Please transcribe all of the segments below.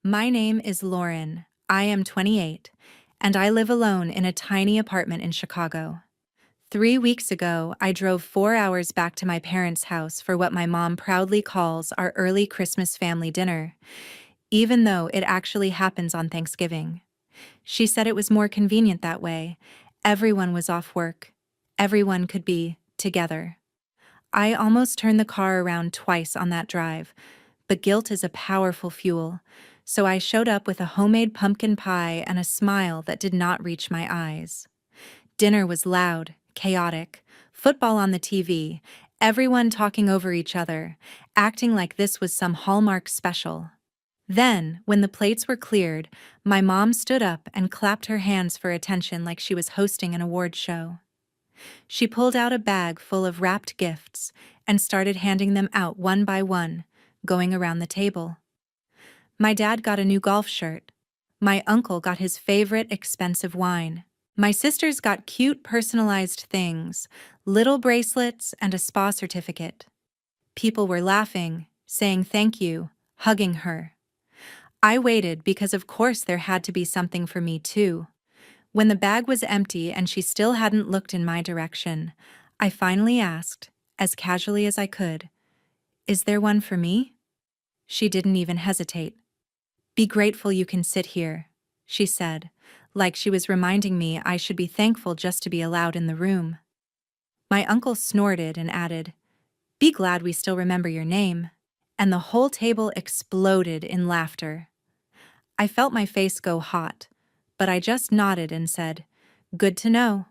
My name is Lauren. I am 28, and I live alone in a tiny apartment in Chicago. 3 weeks ago, I drove 4 hours back to my parents' house for what my mom proudly calls our early Christmas family dinner, even though it actually happens on Thanksgiving. She said it was more convenient that way. Everyone was off work. Everyone could be together. I almost turned the car around twice on that drive, but guilt is a powerful fuel, so I showed up with a homemade pumpkin pie and a smile that did not reach my eyes. Dinner was loud, chaotic, football on the TV, everyone talking over each other, acting like this was some Hallmark special. Then, when the plates were cleared, my mom stood up and clapped her hands for attention like she was hosting an award show. She pulled out a bag full of wrapped gifts and started handing them out one by one, going around the table. My dad got a new golf shirt. My uncle got his favorite expensive wine. My sisters got cute personalized things, little bracelets and a spa certificate. People were laughing, saying thank you, hugging her. I waited because of course there had to be something for me too. When the bag was empty and she still hadn't looked in my direction, I finally asked, as casually as I could, "Is there one for me?" She didn't even hesitate. "Be grateful you can sit here," she said, like she was reminding me I should be thankful just to be allowed in the room. My uncle snorted and added, "Be glad we still remember your name," and the whole table exploded in laughter. I felt my face go hot, but I just nodded and said, "Good to know."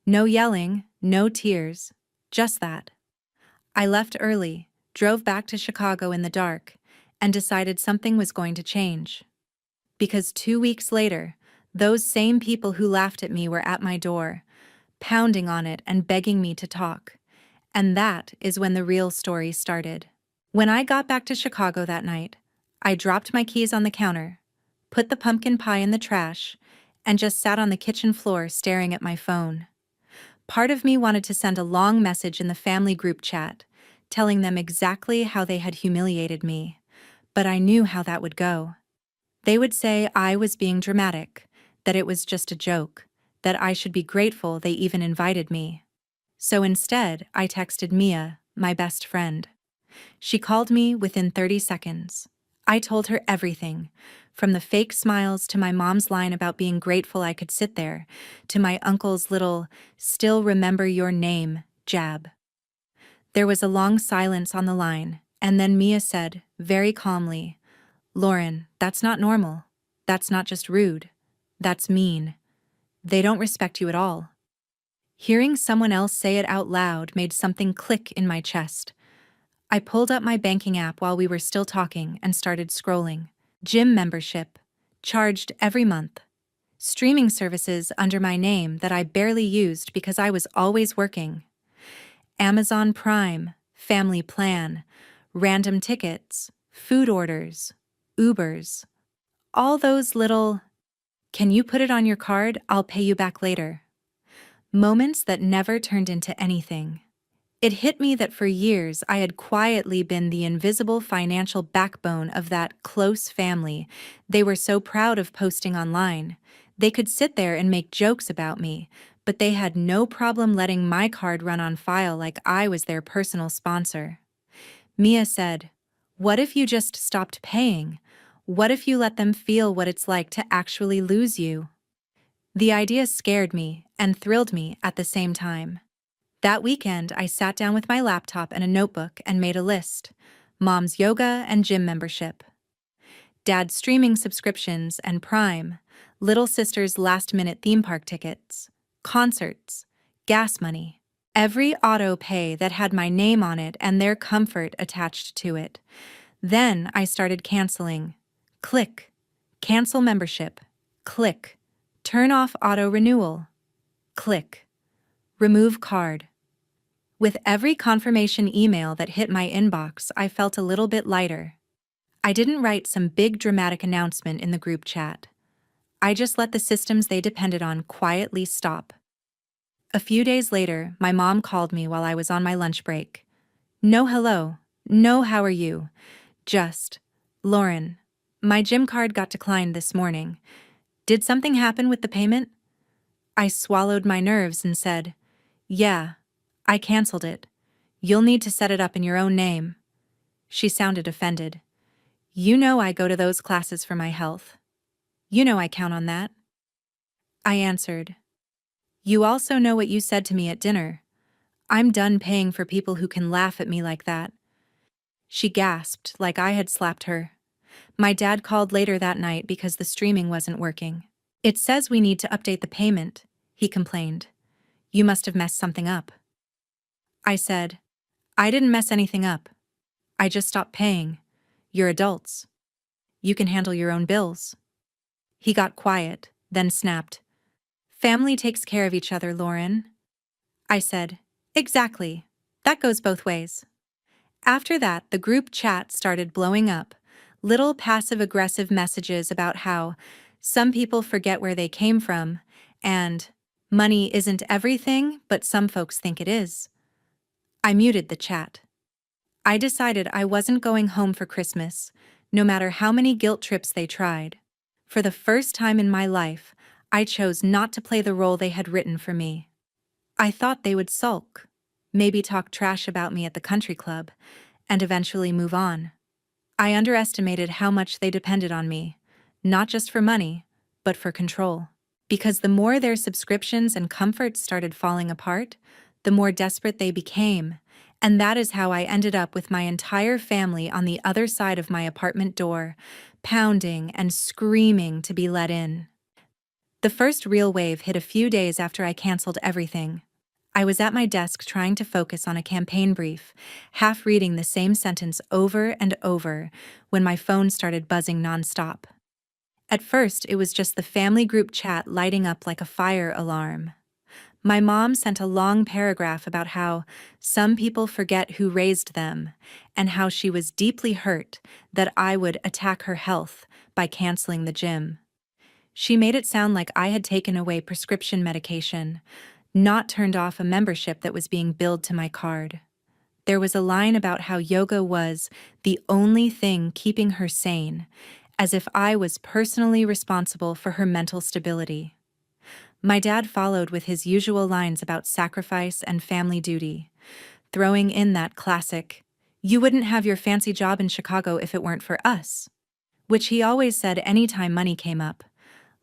No yelling, no tears, just that. I left early, drove back to Chicago in the dark, and decided something was going to change. Because 2 weeks later, those same people who laughed at me were at my door, pounding on it and begging me to talk. And that is when the real story started. When I got back to Chicago that night, I dropped my keys on the counter, put the pumpkin pie in the trash, and just sat on the kitchen floor staring at my phone. Part of me wanted to send a long message in the family group chat, telling them exactly how they had humiliated me, but I knew how that would go. They would say I was being dramatic, that it was just a joke, that I should be grateful they even invited me. So instead, I texted Mia, my best friend. She called me within 30 seconds. I told her everything, from the fake smiles to my mom's line about being grateful I could sit there, to my uncle's little, "still remember your name," jab. There was a long silence on the line, and then Mia said, very calmly, "Lauren, that's not normal. That's not just rude. That's mean. They don't respect you at all." Hearing someone else say it out loud made something click in my chest. I pulled up my banking app while we were still talking and started scrolling. Gym membership, charged every month. Streaming services under my name that I barely used because I was always working. Amazon Prime, family plan, random tickets, food orders, Ubers. All those little, "Can you put it on your card? I'll pay you back later." Moments that never turned into anything. It hit me that for years I had quietly been the invisible financial backbone of that close family they were so proud of posting online. They could sit there and make jokes about me, but they had no problem letting my card run on file like I was their personal sponsor. Mia said, "What if you just stopped paying? What if you let them feel what it's like to actually lose you?" The idea scared me and thrilled me at the same time. That weekend, I sat down with my laptop and a notebook and made a list. Mom's yoga and gym membership. Dad's streaming subscriptions and Prime. Little sister's last-minute theme park tickets. Concerts. Gas money. Every auto pay that had my name on it and their comfort attached to it. Then I started canceling. Click. Cancel membership. Click. Turn off auto renewal. Click. Remove card. With every confirmation email that hit my inbox, I felt a little bit lighter. I didn't write some big dramatic announcement in the group chat. I just let the systems they depended on quietly stop. A few days later, my mom called me while I was on my lunch break. No hello, no how are you, just, "Lauren, My gym card got declined this morning. Did something happen with the payment? I swallowed my nerves and said, Yeah, I canceled it. You'll need to set it up in your own name. She sounded offended. You know I go to those classes for my health. You know I count on that. I answered, You also know what you said to me at dinner. I'm done paying for people who can laugh at me like that. She gasped like I had slapped her. My dad called later that night because the streaming wasn't working. It says we need to update the payment, he complained. You must have messed something up. I said, I didn't mess anything up. I just stopped paying. You're adults. You can handle your own bills. He got quiet, then snapped. Family takes care of each other, Lauren. I said, Exactly. That goes both ways. After that, the group chat started blowing up. Little passive-aggressive messages about how some people forget where they came from, and money isn't everything, but some folks think it is. I muted the chat. I decided I wasn't going home for Christmas, no matter how many guilt trips they tried. For the first time in my life, I chose not to play the role they had written for me. I thought they would sulk, maybe talk trash about me at the country club, and eventually move on. I underestimated how much they depended on me, not just for money, but for control. Because the more their subscriptions and comforts started falling apart, the more desperate they became, and that is how I ended up with my entire family on the other side of my apartment door, pounding and screaming to be let in. The first real wave hit a few days after I canceled everything. I was at my desk trying to focus on a campaign brief, half reading the same sentence over and over, when my phone started buzzing nonstop. At first, it was just the family group chat lighting up like a fire alarm. My mom sent a long paragraph about how some people forget who raised them, and how she was deeply hurt that I would attack her health by canceling the gym. She made it sound like I had taken away prescription medication, not turned off a membership that was being billed to my card. There was a line about how yoga was the only thing keeping her sane, as if I was personally responsible for her mental stability. My dad followed with his usual lines about sacrifice and family duty, throwing in that classic, "You wouldn't have your fancy job in Chicago if it weren't for us," which he always said anytime money came up,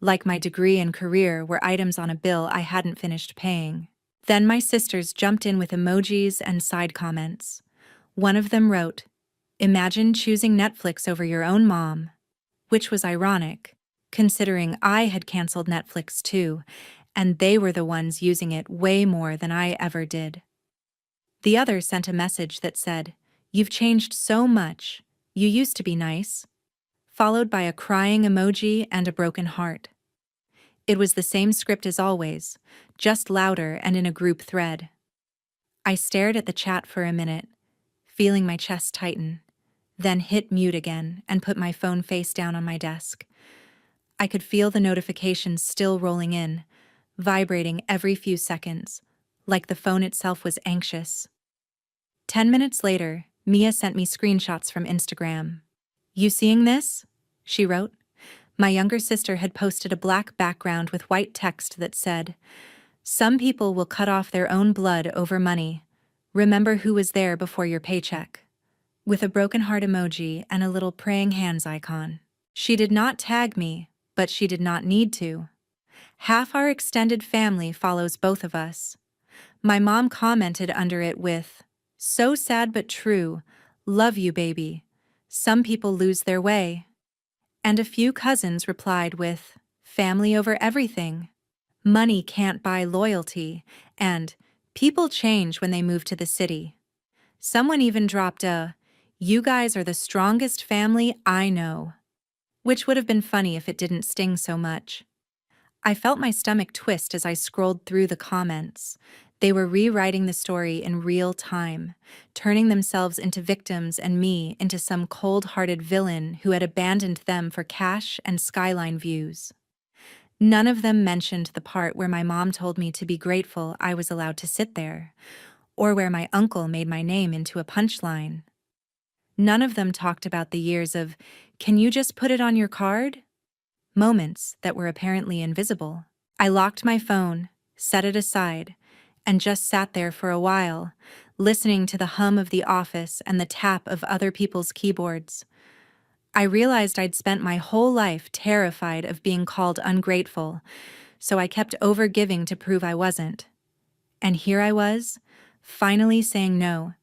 like my degree and career were items on a bill I hadn't finished paying. Then my sisters jumped in with emojis and side comments. One of them wrote, "Imagine choosing Netflix over your own mom," which was ironic, considering I had canceled Netflix too, and they were the ones using it way more than I ever did. The other sent a message that said, "You've changed so much. You used to be nice," followed by a crying emoji and a broken heart. It was the same script as always, just louder and in a group thread. I stared at the chat for a minute, feeling my chest tighten, then hit mute again and put my phone face down on my desk. I could feel the notifications still rolling in, vibrating every few seconds, like the phone itself was anxious. 10 minutes later, Mia sent me screenshots from Instagram. "You seeing this?" she wrote. My younger sister had posted a black background with white text that said, "Some people will cut off their own blood over money. Remember who was there before your paycheck," with a broken heart emoji and a little praying hands icon. She did not tag me, but she did not need to. Half our extended family follows both of us. My mom commented under it with, "So sad but true. Love you, baby. Some people lose their way." And a few cousins replied with, "Family over everything. Money can't buy loyalty," and "People change when they move to the city." Someone even dropped a, "You guys are the strongest family I know," which would have been funny if it didn't sting so much. I felt my stomach twist as I scrolled through the comments. They were rewriting the story in real time, turning themselves into victims and me into some cold-hearted villain who had abandoned them for cash and skyline views. None of them mentioned the part where my mom told me to be grateful I was allowed to sit there, or where my uncle made my name into a punchline. None of them talked about the years of, "Can you just put it on your card?" moments that were apparently invisible. I locked my phone, set it aside, and just sat there for a while, listening to the hum of the office and the tap of other people's keyboards. I realized I'd spent my whole life terrified of being called ungrateful, so I kept overgiving to prove I wasn't. And here I was, finally saying no,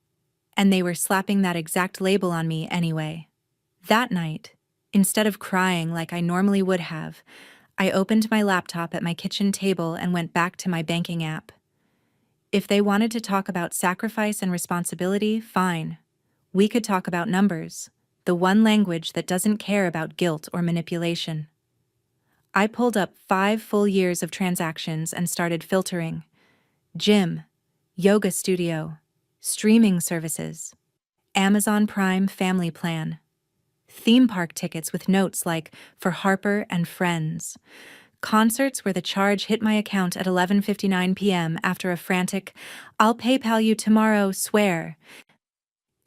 and they were slapping that exact label on me anyway. That night, instead of crying like I normally would have, I opened my laptop at my kitchen table and went back to my banking app. If they wanted to talk about sacrifice and responsibility, fine. We could talk about numbers, the one language that doesn't care about guilt or manipulation. I pulled up 5 full years of transactions and started filtering. Gym, yoga studio, streaming services, Amazon Prime family plan, theme park tickets with notes like "for Harper and friends," concerts where the charge hit my account at 11:59 p.m. after a frantic "I'll PayPal you tomorrow" swear,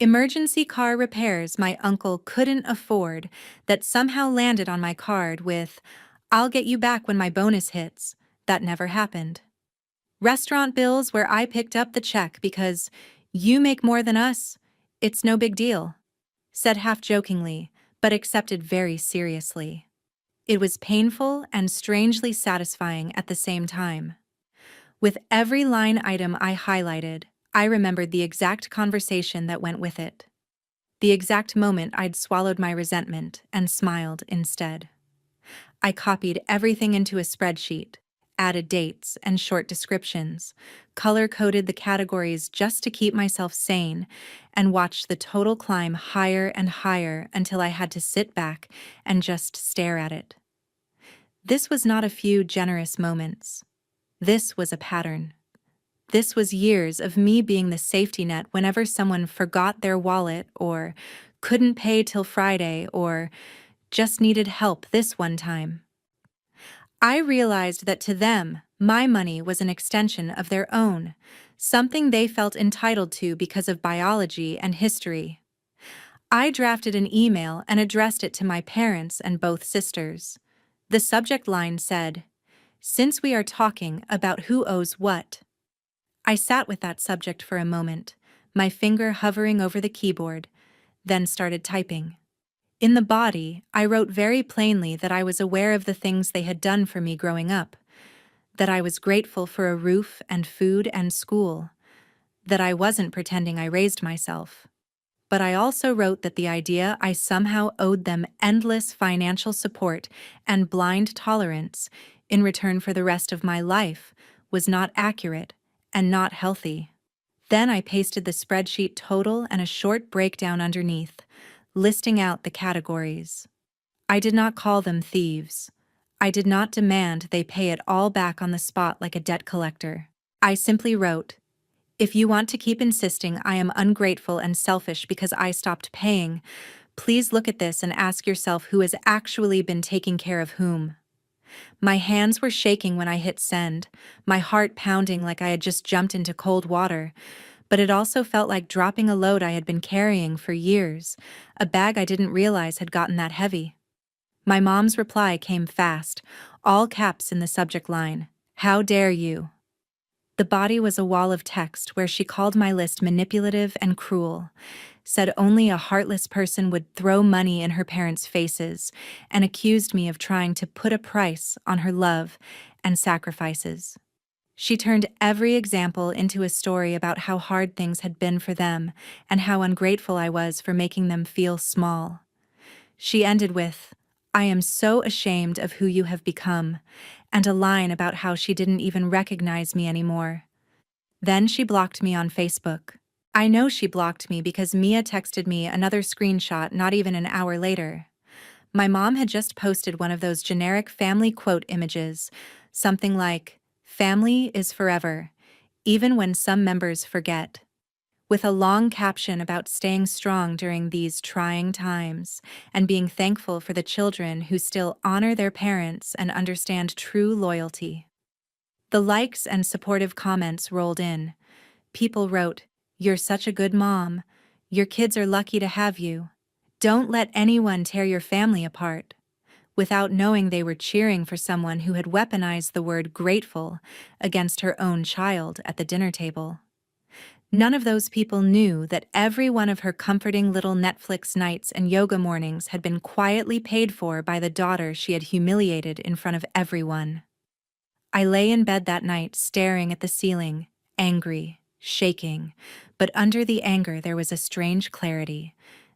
emergency car repairs my uncle couldn't afford that somehow landed on my card with "I'll get you back when my bonus hits" that never happened. Restaurant bills where I picked up the check because "you make more than us, it's no big deal," said half-jokingly, but accepted very seriously. It was painful and strangely satisfying at the same time. With every line item I highlighted, I remembered the exact conversation that went with it. The exact moment I'd swallowed my resentment and smiled instead. I copied everything into a spreadsheet, added dates and short descriptions, color-coded the categories just to keep myself sane, and watched the total climb higher and higher until I had to sit back and just stare at it. This was not a few generous moments. This was a pattern. This was years of me being the safety net whenever someone forgot their wallet or couldn't pay till Friday or just needed help this one time. I realized that to them, my money was an extension of their own, something they felt entitled to because of biology and history. I drafted an email and addressed it to my parents and both sisters. The subject line said, "Since we are talking about who owes what." I sat with that subject for a moment, my finger hovering over the keyboard, then started typing. In the body, I wrote very plainly that I was aware of the things they had done for me growing up, that I was grateful for a roof and food and school, that I wasn't pretending I raised myself. But I also wrote that the idea I somehow owed them endless financial support and blind tolerance in return for the rest of my life was not accurate and not healthy. Then I pasted the spreadsheet total and a short breakdown underneath, listing out the categories. I did not call them thieves. I did not demand they pay it all back on the spot like a debt collector. I simply wrote, "If you want to keep insisting I am ungrateful and selfish because I stopped paying, please look at this and ask yourself who has actually been taking care of whom." My hands were shaking when I hit send, my heart pounding like I had just jumped into cold water, but it also felt like dropping a load I had been carrying for years, a bag I didn't realize had gotten that heavy. My mom's reply came fast, all caps in the subject line, "How dare you?" The body was a wall of text where she called my list manipulative and cruel, said only a heartless person would throw money in her parents' faces, and accused me of trying to put a price on her love and sacrifices. She turned every example into a story about how hard things had been for them and how ungrateful I was for making them feel small. She ended with, "I am so ashamed of who you have become," and a line about how she didn't even recognize me anymore. Then she blocked me on Facebook. I know she blocked me because Mia texted me another screenshot not even an hour later. My mom had just posted one of those generic family quote images, something like, "Family is forever, even when some members forget," with a long caption about staying strong during these trying times and being thankful for the children who still honor their parents and understand true loyalty. The likes and supportive comments rolled in. People wrote, "You're such a good mom. Your kids are lucky to have you. Don't let anyone tear your family apart. Without knowing they were cheering for someone who had weaponized the word grateful against her own child at the dinner table. None of those people knew that every one of her comforting little Netflix nights and yoga mornings had been quietly paid for by the daughter she had humiliated in front of everyone. I lay in bed that night staring at the ceiling, angry, shaking, but under the anger there was a strange clarity,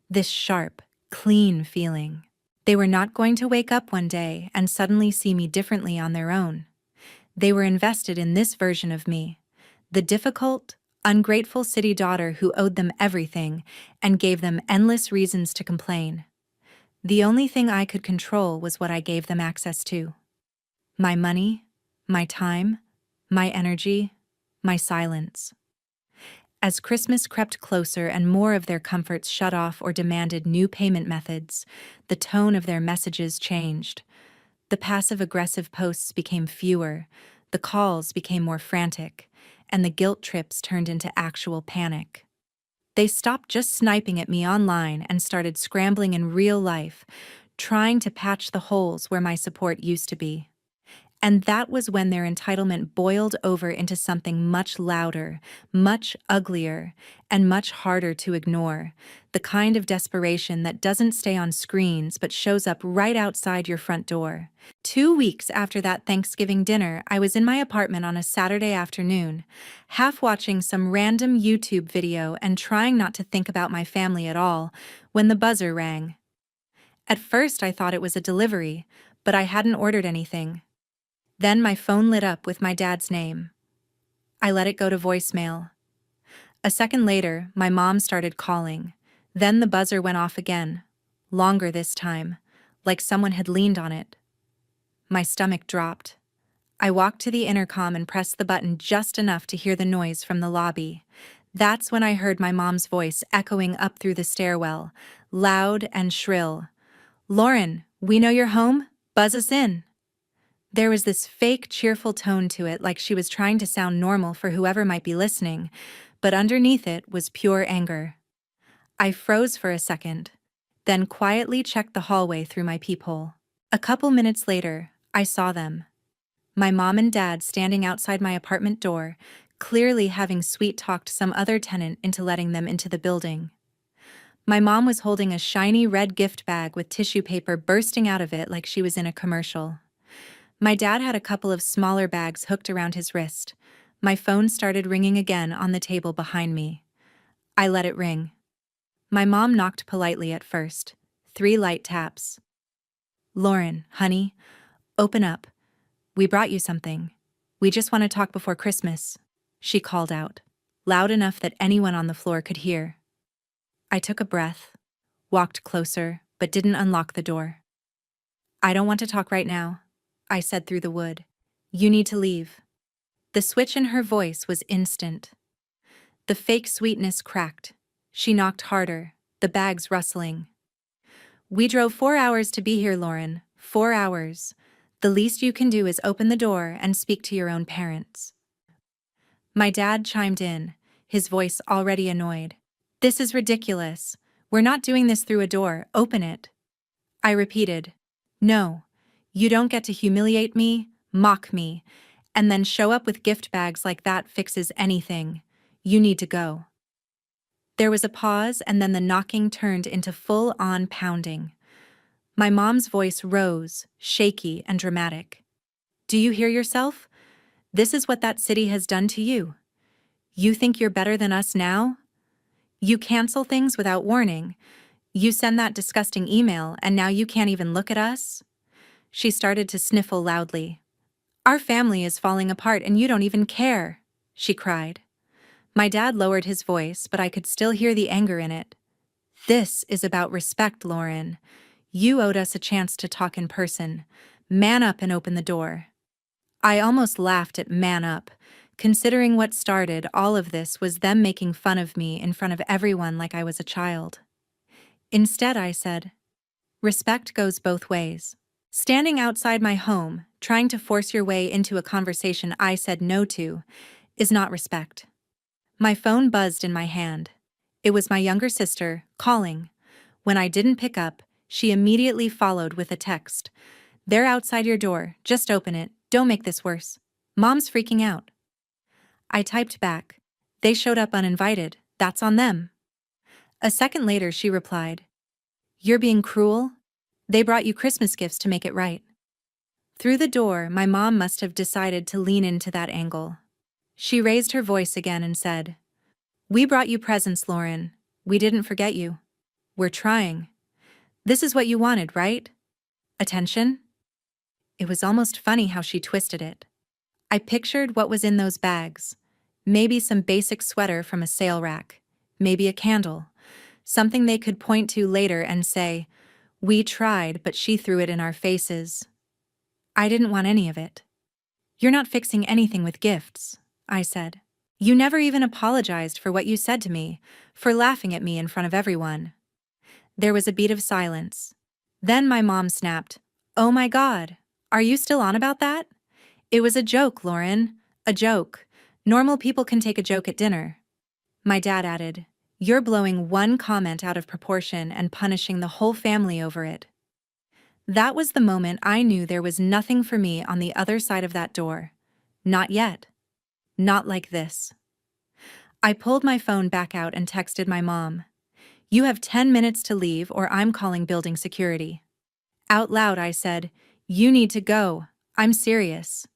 this sharp, clean feeling. They were not going to wake up one day and suddenly see me differently on their own. They were invested in this version of me, the difficult, ungrateful city daughter who owed them everything and gave them endless reasons to complain. The only thing I could control was what I gave them access to. My money, my time, my energy, my silence. As Christmas crept closer and more of their comforts shut off or demanded new payment methods, the tone of their messages changed. The passive-aggressive posts became fewer, the calls became more frantic, and the guilt trips turned into actual panic. They stopped just sniping at me online and started scrambling in real life, trying to patch the holes where my support used to be. And that was when their entitlement boiled over into something much louder, much uglier, and much harder to ignore, the kind of desperation that doesn't stay on screens but shows up right outside your front door. 2 weeks after that Thanksgiving dinner, I was in my apartment on a Saturday afternoon, half watching some random YouTube video and trying not to think about my family at all, when the buzzer rang. At first I thought it was a delivery, but I hadn't ordered anything. Then my phone lit up with my dad's name. I let it go to voicemail. A second later, my mom started calling. Then the buzzer went off again, longer this time, like someone had leaned on it. My stomach dropped. I walked to the intercom and pressed the button just enough to hear the noise from the lobby. That's when I heard my mom's voice echoing up through the stairwell, loud and shrill. "Lauren, we know you're home. Buzz us in." There was this fake, cheerful tone to it, like she was trying to sound normal for whoever might be listening, but underneath it was pure anger. I froze for a second, then quietly checked the hallway through my peephole. A couple minutes later, I saw them. My mom and dad standing outside my apartment door, clearly having sweet-talked some other tenant into letting them into the building. My mom was holding a shiny red gift bag with tissue paper bursting out of it like she was in a commercial. My dad had a couple of smaller bags hooked around his wrist. My phone started ringing again on the table behind me. I let it ring. My mom knocked politely at first. 3 light taps. "Lauren, honey, open up. We brought you something. We just want to talk before Christmas," she called out, loud enough that anyone on the floor could hear. I took a breath, walked closer, but didn't unlock the door. "I don't want to talk right now," I said through the wood. "You need to leave." The switch in her voice was instant. The fake sweetness cracked. She knocked harder, the bags rustling. "We drove 4 hours to be here, Lauren. 4 hours. The least you can do is open the door and speak to your own parents." My dad chimed in, his voice already annoyed. "This is ridiculous. We're not doing this through a door. Open it." I repeated, "No. You don't get to humiliate me, mock me, and then show up with gift bags like that fixes anything. You need to go." There was a pause, and then the knocking turned into full-on pounding. My mom's voice rose, shaky and dramatic. "Do you hear yourself? This is what that city has done to you. You think you're better than us now? You cancel things without warning. You send that disgusting email, and now you can't even look at us?" She started to sniffle loudly. "Our family is falling apart and you don't even care," she cried. My dad lowered his voice, but I could still hear the anger in it. "This is about respect, Lauren. You owed us a chance to talk in person. Man up and open the door." I almost laughed at "man up," considering what started all of this was them making fun of me in front of everyone like I was a child. Instead, I said, "Respect goes both ways. Standing outside my home, trying to force your way into a conversation I said no to, is not respect." My phone buzzed in my hand. It was my younger sister, calling. When I didn't pick up, she immediately followed with a text. "They're outside your door, just open it, don't make this worse. Mom's freaking out." I typed back, "They showed up uninvited, that's on them." A second later she replied, "You're being cruel? They brought you Christmas gifts to make it right." Through the door, my mom must have decided to lean into that angle. She raised her voice again and said, "We brought you presents, Lauren. We didn't forget you. We're trying. This is what you wanted, right? Attention?" It was almost funny how she twisted it. I pictured what was in those bags. Maybe some basic sweater from a sale rack. Maybe a candle. Something they could point to later and say, "We tried, but she threw it in our faces." I didn't want any of it. "You're not fixing anything with gifts," I said. "You never even apologized for what you said to me, for laughing at me in front of everyone." There was a beat of silence. Then my mom snapped, "Oh my God, are you still on about that? It was a joke, Lauren. A joke. Normal people can take a joke at dinner." My dad added, "You're blowing one comment out of proportion and punishing the whole family over it." That was the moment I knew there was nothing for me on the other side of that door. Not yet. Not like this. I pulled my phone back out and texted my mom, "You have 10 minutes to leave or I'm calling building security." Out loud I said, "You need to go. I'm serious."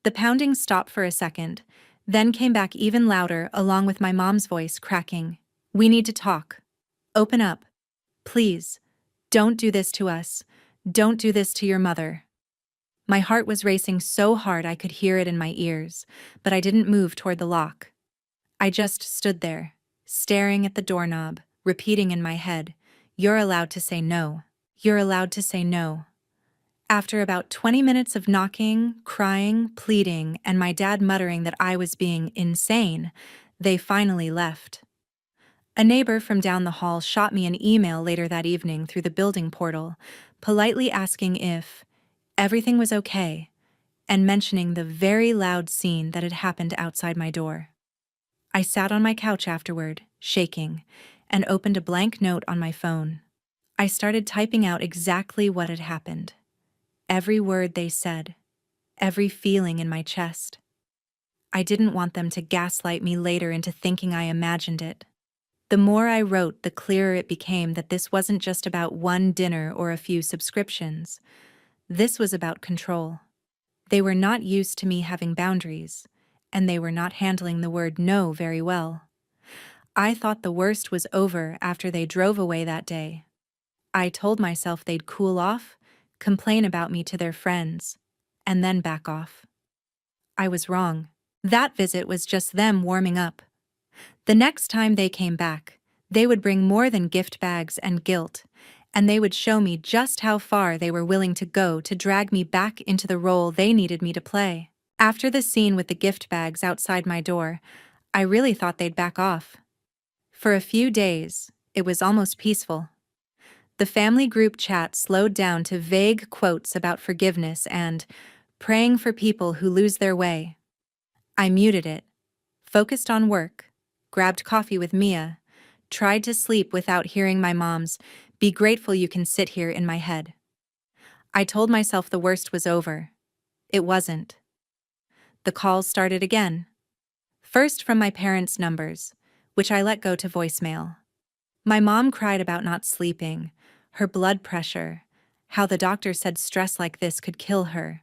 The pounding stopped for a second, then came back even louder along with my mom's voice cracking, "We need to talk. Open up. Please. Don't do this to us. Don't do this to your mother." My heart was racing so hard I could hear it in my ears, but I didn't move toward the lock. I just stood there, staring at the doorknob, repeating in my head, "You're allowed to say no. You're allowed to say no." After about 20 minutes of knocking, crying, pleading, and my dad muttering that I was being insane, they finally left. A neighbor from down the hall shot me an email later that evening through the building portal, politely asking if everything was okay, and mentioning the very loud scene that had happened outside my door. I sat on my couch afterward, shaking, and opened a blank note on my phone. I started typing out exactly what had happened. Every word they said, every feeling in my chest. I didn't want them to gaslight me later into thinking I imagined it. The more I wrote, the clearer it became that this wasn't just about one dinner or a few subscriptions. This was about control. They were not used to me having boundaries, and they were not handling the word no very well. I thought the worst was over after they drove away that day. I told myself they'd cool off, complain about me to their friends, and then back off. I was wrong. That visit was just them warming up. The next time they came back, they would bring more than gift bags and guilt, and they would show me just how far they were willing to go to drag me back into the role they needed me to play. After the scene with the gift bags outside my door, I really thought they'd back off. For a few days, it was almost peaceful. The family group chat slowed down to vague quotes about forgiveness and praying for people who lose their way. I muted it, focused on work, grabbed coffee with Mia, tried to sleep without hearing my mom's, "Be grateful you can sit here," in my head. I told myself the worst was over. It wasn't. The calls started again. First from my parents' numbers, which I let go to voicemail. My mom cried about not sleeping, her blood pressure, how the doctor said stress like this could kill her,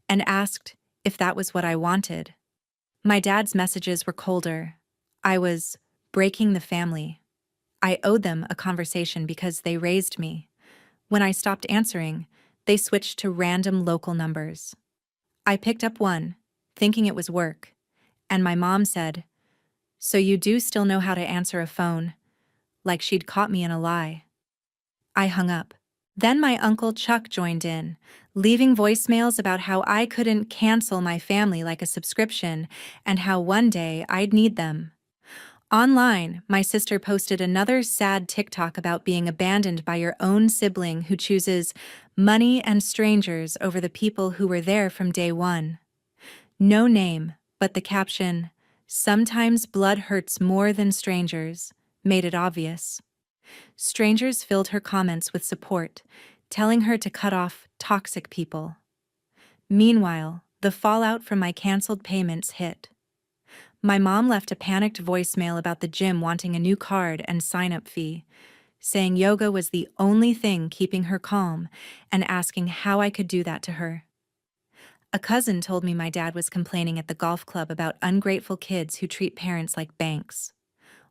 and asked if that was what I wanted. My dad's messages were colder. I was breaking the family. I owed them a conversation because they raised me. When I stopped answering, they switched to random local numbers. I picked up one, thinking it was work, and my mom said, "So you do still know how to answer a phone?" Like she'd caught me in a lie. I hung up. Then my Uncle Chuck joined in, leaving voicemails about how I couldn't cancel my family like a subscription and how one day I'd need them. Online, my sister posted another sad TikTok about being abandoned by your own sibling who chooses money and strangers over the people who were there from day one. No name, but the caption, "Sometimes blood hurts more than strangers. made it obvious. Strangers filled her comments with support, telling her to cut off toxic people. Meanwhile, the fallout from my canceled payments hit. My mom left a panicked voicemail about the gym wanting a new card and sign-up fee, saying yoga was the only thing keeping her calm and asking how I could do that to her. A cousin told me my dad was complaining at the golf club about ungrateful kids who treat parents like banks.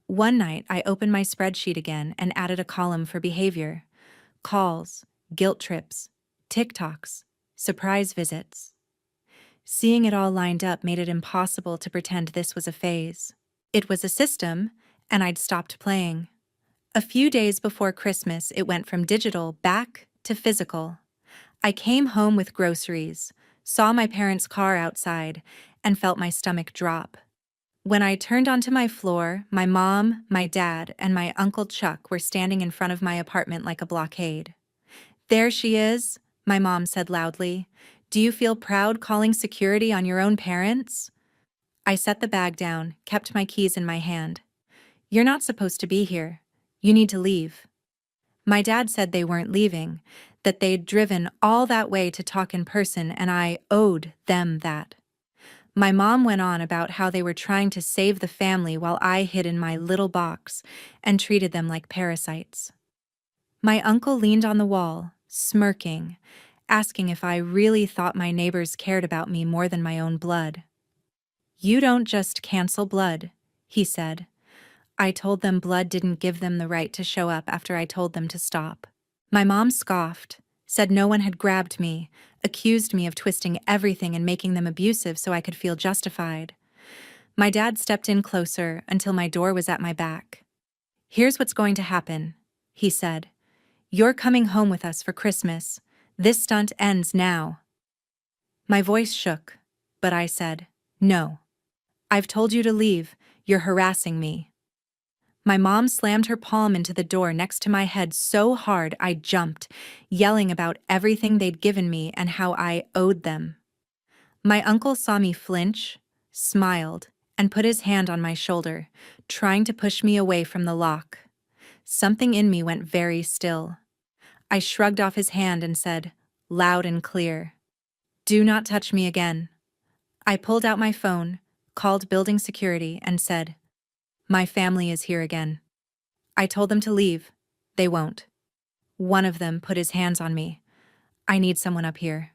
One night, I opened my spreadsheet again and added a column for behavior: calls, guilt trips, TikToks, surprise visits. Seeing it all lined up made it impossible to pretend this was a phase. It was a system, and I'd stopped playing. A few days before Christmas, it went from digital back to physical. I came home with groceries, saw my parents' car outside, and felt my stomach drop. When I turned onto my floor, my mom, my dad, and my Uncle Chuck were standing in front of my apartment like a blockade. "There she is," my mom said loudly. "Do you feel proud calling security on your own parents?" I set the bag down, kept my keys in my hand. "You're not supposed to be here. You need to leave." My dad said they weren't leaving, that they'd driven all that way to talk in person, and I owed them that. My mom went on about how they were trying to save the family while I hid in my little box and treated them like parasites. My uncle leaned on the wall, smirking, asking if I really thought my neighbors cared about me more than my own blood. "You don't just cancel blood," he said. "I told them blood didn't give them the right to show up after I told them to stop." My mom scoffed, said no one had grabbed me, accused me of twisting everything and making them abusive so I could feel justified. My dad stepped in closer until my door was at my back. "Here's what's going to happen," he said. "You're coming home with us for Christmas. This stunt ends now." My voice shook, but I said, "No. I've told you to leave. You're harassing me." My mom slammed her palm into the door next to my head so hard I jumped, yelling about everything they'd given me and how I owed them. My uncle saw me flinch, smiled, and put his hand on my shoulder, trying to push me away from the lock. Something in me went very still. I shrugged off his hand and said, loud and clear, "Do not touch me again." I pulled out my phone, called building security, and said, "My family is here again." I told them to leave. They won't. One of them put his hands on me. "I need someone up here."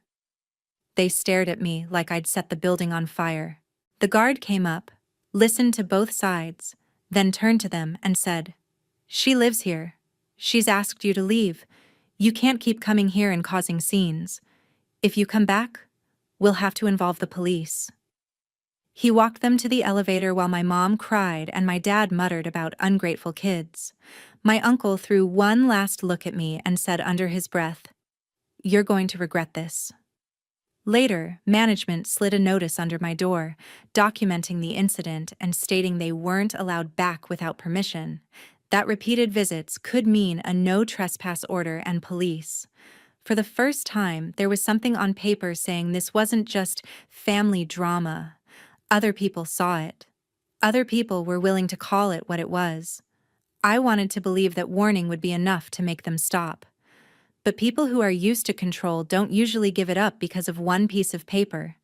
They stared at me like I'd set the building on fire. The guard came up, listened to both sides, then turned to them and said, "She lives here. She's asked you to leave. You can't keep coming here and causing scenes. If you come back, we'll have to involve the police." He walked them to the elevator while my mom cried and my dad muttered about ungrateful kids. My uncle threw one last look at me and said under his breath, "You're going to regret this." Later, management slid a notice under my door, documenting the incident and stating they weren't allowed back without permission, that repeated visits could mean a no trespass order and police. For the first time, there was something on paper saying this wasn't just family drama. Other people saw it. Other people were willing to call it what it was. I wanted to believe that warning would be enough to make them stop. But people who are used to control don't usually give it up because of one piece of paper.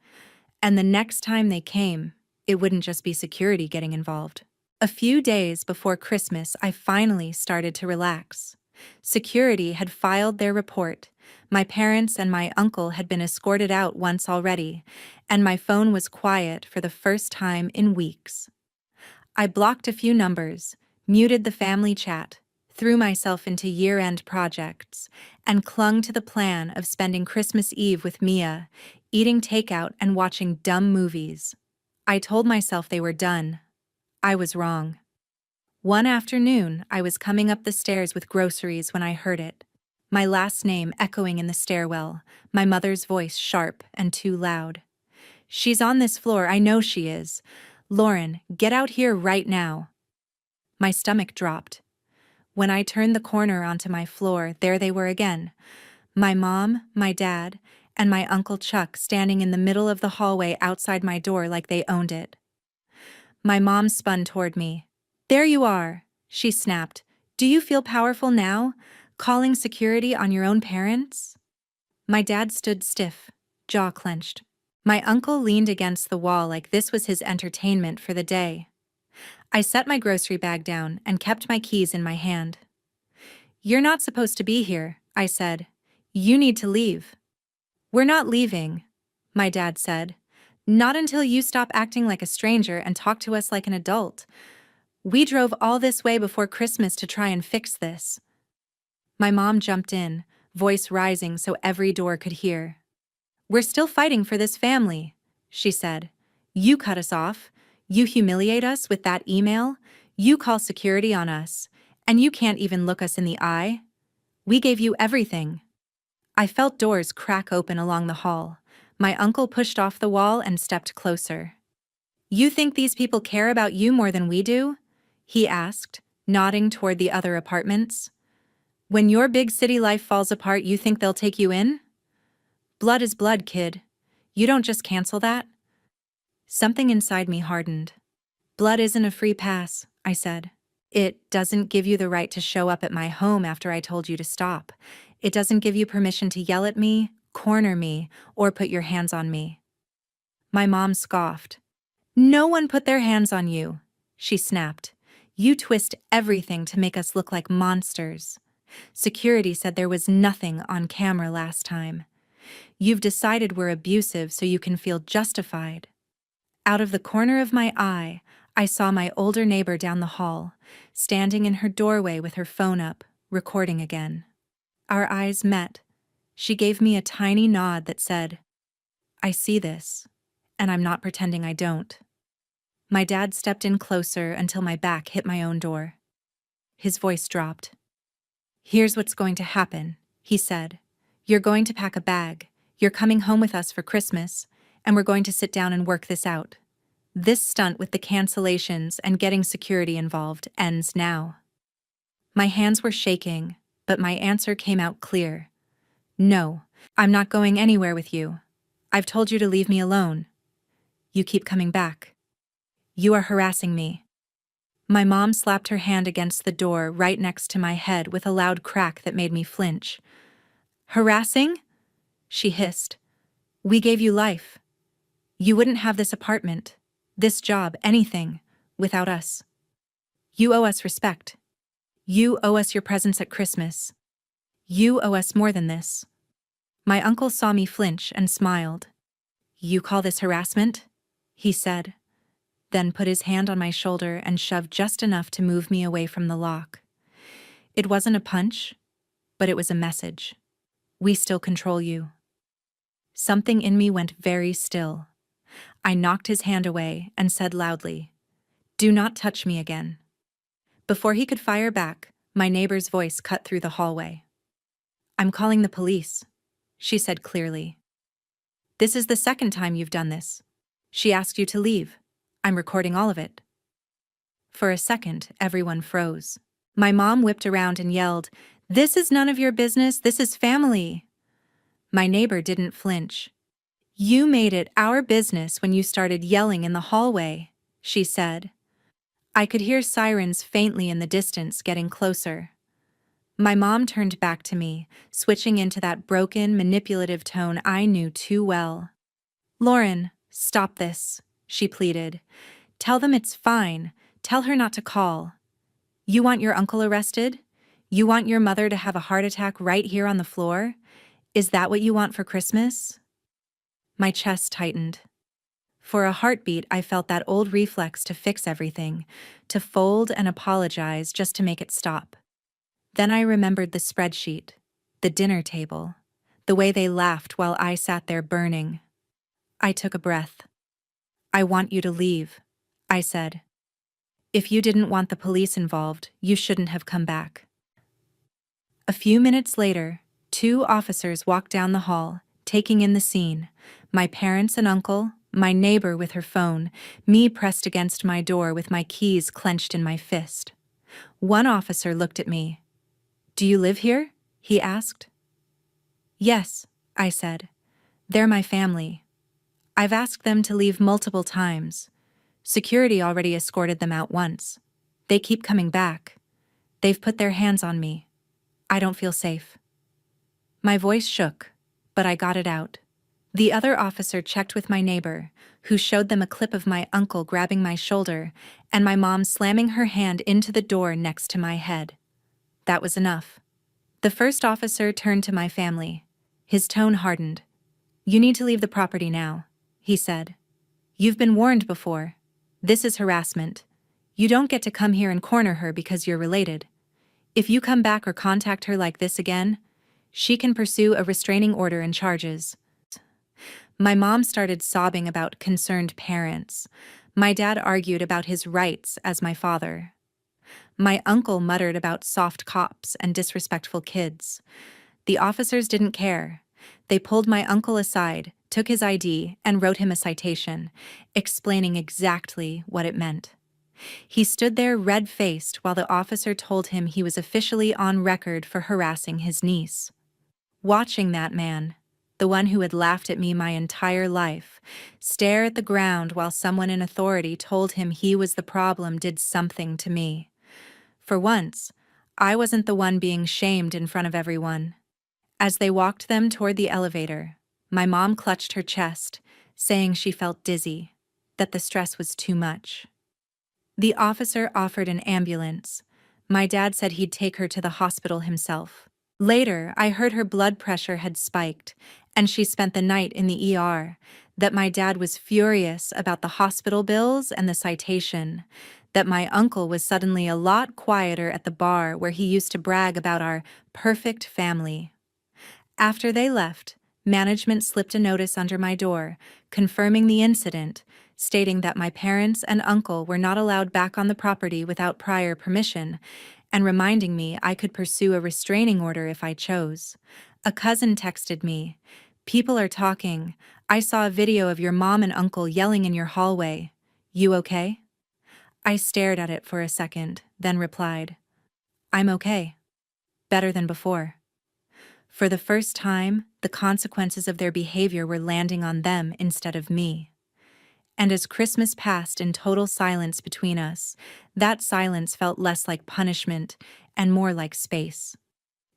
And the next time they came, it wouldn't just be security getting involved. A few days before Christmas, I finally started to relax. Security had filed their report. My parents and my uncle had been escorted out once already, and my phone was quiet for the first time in weeks. I blocked a few numbers, muted the family chat, threw myself into year-end projects, and clung to the plan of spending Christmas Eve with Mia, eating takeout and watching dumb movies. I told myself they were done. I was wrong. One afternoon, I was coming up the stairs with groceries when I heard it. My last name echoing in the stairwell, my mother's voice sharp and too loud. "She's on this floor, I know she is. Lauren, get out here right now." My stomach dropped. When I turned the corner onto my floor, there they were again. My mom, my dad, and my Uncle Chuck standing in the middle of the hallway outside my door like they owned it. My mom spun toward me. "There you are," she snapped. Do you feel powerful now? Calling security on your own parents? My dad stood stiff, jaw clenched. My uncle leaned against the wall like this was his entertainment for the day. I set my grocery bag down and kept my keys in my hand. You're not supposed to be here, I said. You need to leave. We're not leaving, my dad said. Not until you stop acting like a stranger and talk to us like an adult. We drove all this way before Christmas to try and fix this. My mom jumped in, voice rising so every door could hear. We're still fighting for this family, she said. You cut us off. You humiliate us with that email. You call security on us. And you can't even look us in the eye. We gave you everything. I felt doors crack open along the hall. My uncle pushed off the wall and stepped closer. You think these people care about you more than we do? He asked, nodding toward the other apartments. When your big city life falls apart, you think they'll take you in? Blood is blood, kid. You don't just cancel that. Something inside me hardened. Blood isn't a free pass, I said. It doesn't give you the right to show up at my home after I told you to stop. It doesn't give you permission to yell at me, corner me, or put your hands on me. My mom scoffed. No one put their hands on you, she snapped. You twist everything to make us look like monsters. Security said there was nothing on camera last time. You've decided we're abusive so you can feel justified. Out of the corner of my eye, I saw my older neighbor down the hall, standing in her doorway with her phone up, recording again. Our eyes met. She gave me a tiny nod that said, I see this, and I'm not pretending I don't. My dad stepped in closer until my back hit my own door. His voice dropped. Here's what's going to happen, he said. You're going to pack a bag. You're coming home with us for Christmas, and we're going to sit down and work this out. This stunt with the cancellations and getting security involved ends now. My hands were shaking, but my answer came out clear. No, I'm not going anywhere with you. I've told you to leave me alone. You keep coming back. You are harassing me. My mom slapped her hand against the door right next to my head with a loud crack that made me flinch. Harassing? She hissed. We gave you life. You wouldn't have this apartment, this job, anything, without us. You owe us respect. You owe us your presence at Christmas. You owe us more than this. My uncle saw me flinch and smiled. You call this harassment? He said, then put his hand on my shoulder and shoved just enough to move me away from the lock. It wasn't a punch, but it was a message. We still control you. Something in me went very still. I knocked his hand away and said loudly, Do not touch me again. Before he could fire back, my neighbor's voice cut through the hallway. I'm calling the police, she said clearly. This is the second time you've done this. She asked you to leave. I'm recording all of it. For a second, everyone froze. My mom whipped around and yelled, This is none of your business, this is family. My neighbor didn't flinch. You made it our business when you started yelling in the hallway, she said. I could hear sirens faintly in the distance getting closer. My mom turned back to me, switching into that broken, manipulative tone I knew too well. Lauren, stop this, she pleaded. Tell them it's fine. Tell her not to call. You want your uncle arrested? You want your mother to have a heart attack right here on the floor? Is that what you want for Christmas? My chest tightened. For a heartbeat, I felt that old reflex to fix everything, to fold and apologize just to make it stop. Then I remembered the spreadsheet, the dinner table, the way they laughed while I sat there burning. I took a breath. I want you to leave, I said. If you didn't want the police involved, you shouldn't have come back. A few minutes later, 2 officers walked down the hall, taking in the scene, my parents and uncle, my neighbor with her phone, me pressed against my door with my keys clenched in my fist. One officer looked at me. Do you live here? He asked. Yes, I said. They're my family. I've asked them to leave multiple times. Security already escorted them out once. They keep coming back. They've put their hands on me. I don't feel safe. My voice shook, but I got it out. The other officer checked with my neighbor, who showed them a clip of my uncle grabbing my shoulder and my mom slamming her hand into the door next to my head. That was enough. The first officer turned to my family. His tone hardened. "You need to leave the property now," he said. "You've been warned before. This is harassment. You don't get to come here and corner her because you're related. If you come back or contact her like this again, she can pursue a restraining order and charges." My mom started sobbing about concerned parents. My dad argued about his rights as my father. My uncle muttered about soft cops and disrespectful kids. The officers didn't care. They pulled my uncle aside, took his ID, and wrote him a citation, explaining exactly what it meant. He stood there red-faced while the officer told him he was officially on record for harassing his niece. Watching that man, the one who had laughed at me my entire life, stare at the ground while someone in authority told him he was the problem did something to me. For once, I wasn't the one being shamed in front of everyone. As they walked them toward the elevator, my mom clutched her chest, saying she felt dizzy, that the stress was too much. The officer offered an ambulance. My dad said he'd take her to the hospital himself. Later, I heard her blood pressure had spiked, and she spent the night in the ER, that my dad was furious about the hospital bills and the citation, that my uncle was suddenly a lot quieter at the bar where he used to brag about our perfect family. After they left, management slipped a notice under my door, confirming the incident, stating that my parents and uncle were not allowed back on the property without prior permission, and reminding me I could pursue a restraining order if I chose. A cousin texted me, "People are talking. I saw a video of your mom and uncle yelling in your hallway. You okay?" I stared at it for a second, then replied, "I'm okay. Better than before." For the first time, the consequences of their behavior were landing on them instead of me. And as Christmas passed in total silence between us, that silence felt less like punishment and more like space.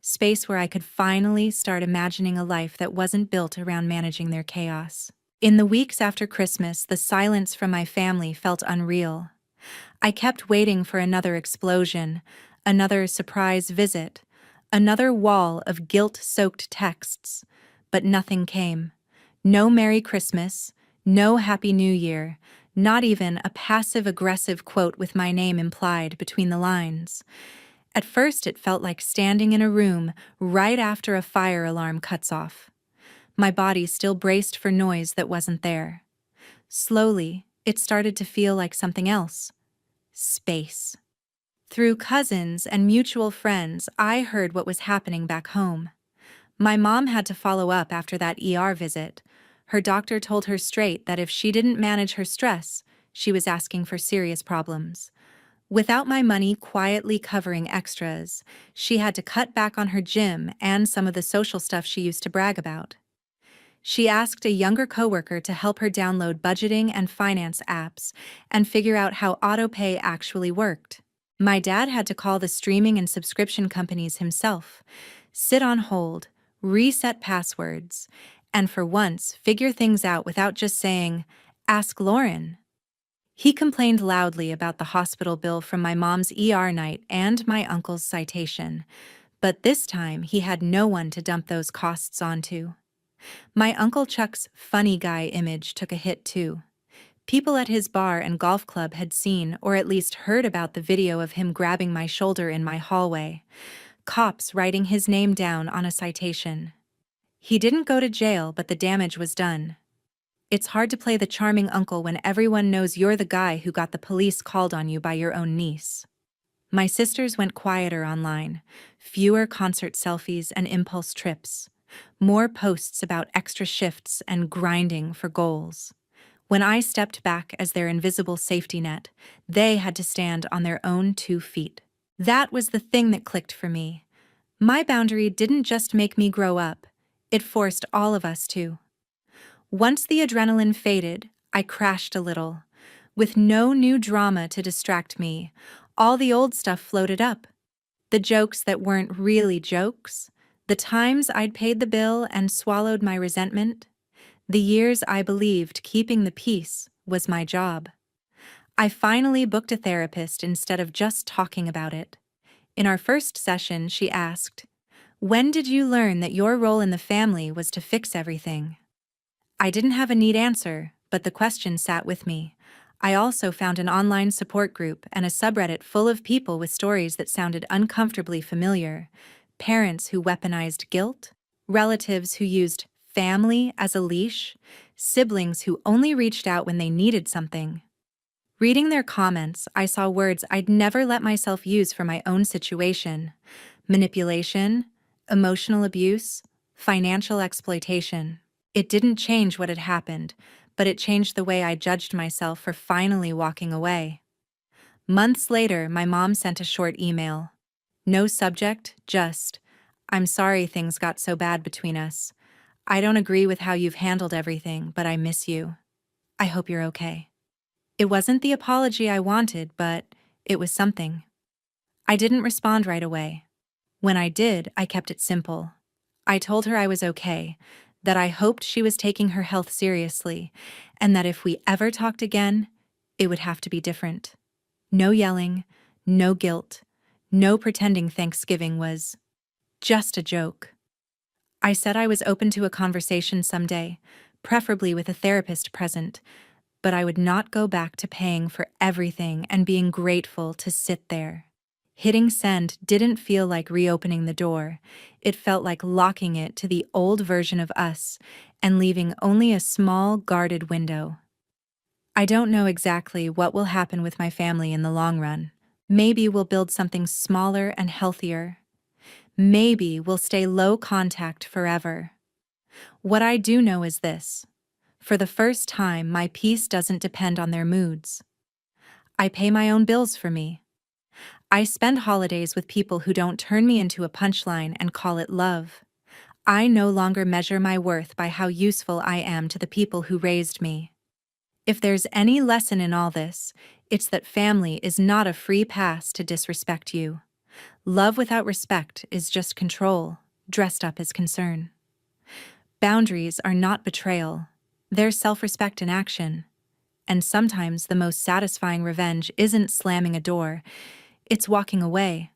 Space where I could finally start imagining a life that wasn't built around managing their chaos. In the weeks after Christmas, the silence from my family felt unreal. I kept waiting for another explosion, another surprise visit, another wall of guilt-soaked texts, but nothing came. No Merry Christmas, no Happy New Year, not even a passive-aggressive quote with my name implied between the lines. At first, it felt like standing in a room right after a fire alarm cuts off. My body still braced for noise that wasn't there. Slowly, it started to feel like something else. Space. Through cousins and mutual friends, I heard what was happening back home. My mom had to follow up after that ER visit. Her doctor told her straight that if she didn't manage her stress, she was asking for serious problems. Without my money quietly covering extras, she had to cut back on her gym and some of the social stuff she used to brag about. She asked a younger coworker to help her download budgeting and finance apps and figure out how autopay actually worked. My dad had to call the streaming and subscription companies himself, sit on hold, reset passwords, and for once figure things out without just saying, "Ask Lauren." He complained loudly about the hospital bill from my mom's ER night and my uncle's citation, but this time he had no one to dump those costs onto. My Uncle Chuck's funny guy image took a hit too. People at his bar and golf club had seen or at least heard about the video of him grabbing my shoulder in my hallway, cops writing his name down on a citation. He didn't go to jail, but the damage was done. It's hard to play the charming uncle when everyone knows you're the guy who got the police called on you by your own niece. My sisters went quieter online, fewer concert selfies and impulse trips, more posts about extra shifts and grinding for goals. When I stepped back as their invisible safety net, they had to stand on their own 2 feet. That was the thing that clicked for me. My boundary didn't just make me grow up, it forced all of us to. Once the adrenaline faded, I crashed a little. With no new drama to distract me, all the old stuff floated up. The jokes that weren't really jokes, the times I'd paid the bill and swallowed my resentment, the years I believed keeping the peace was my job. I finally booked a therapist instead of just talking about it. In our first session, she asked, "When did you learn that your role in the family was to fix everything?" I didn't have a neat answer, but the question sat with me. I also found an online support group and a subreddit full of people with stories that sounded uncomfortably familiar. Parents who weaponized guilt, relatives who used family as a leash, siblings who only reached out when they needed something. Reading their comments, I saw words I'd never let myself use for my own situation: manipulation, emotional abuse, financial exploitation. It didn't change what had happened, but it changed the way I judged myself for finally walking away. Months later, my mom sent a short email. No subject, just, "I'm sorry things got so bad between us. I don't agree with how you've handled everything, but I miss you. I hope you're okay." It wasn't the apology I wanted, but it was something. I didn't respond right away. When I did, I kept it simple. I told her I was okay, that I hoped she was taking her health seriously, and that if we ever talked again, it would have to be different. No yelling, no guilt, no pretending Thanksgiving was just a joke. I said I was open to a conversation someday, preferably with a therapist present, but I would not go back to paying for everything and being grateful to sit there. Hitting send didn't feel like reopening the door. It felt like locking it to the old version of us and leaving only a small, guarded window. I don't know exactly what will happen with my family in the long run. Maybe we'll build something smaller and healthier. Maybe we'll stay low contact forever. What I do know is this: for the first time, my peace doesn't depend on their moods. I pay my own bills for me. I spend holidays with people who don't turn me into a punchline and call it love. I no longer measure my worth by how useful I am to the people who raised me. If there's any lesson in all this, it's that family is not a free pass to disrespect you. Love without respect is just control, dressed up as concern. Boundaries are not betrayal. They're self-respect in action. And sometimes the most satisfying revenge isn't slamming a door, it's walking away,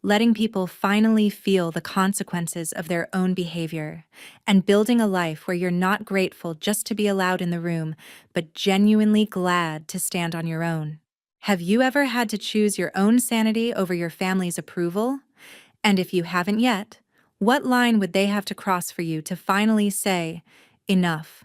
letting people finally feel the consequences of their own behavior, and building a life where you're not grateful just to be allowed in the room, but genuinely glad to stand on your own. Have you ever had to choose your own sanity over your family's approval? And if you haven't yet, what line would they have to cross for you to finally say, "Enough"?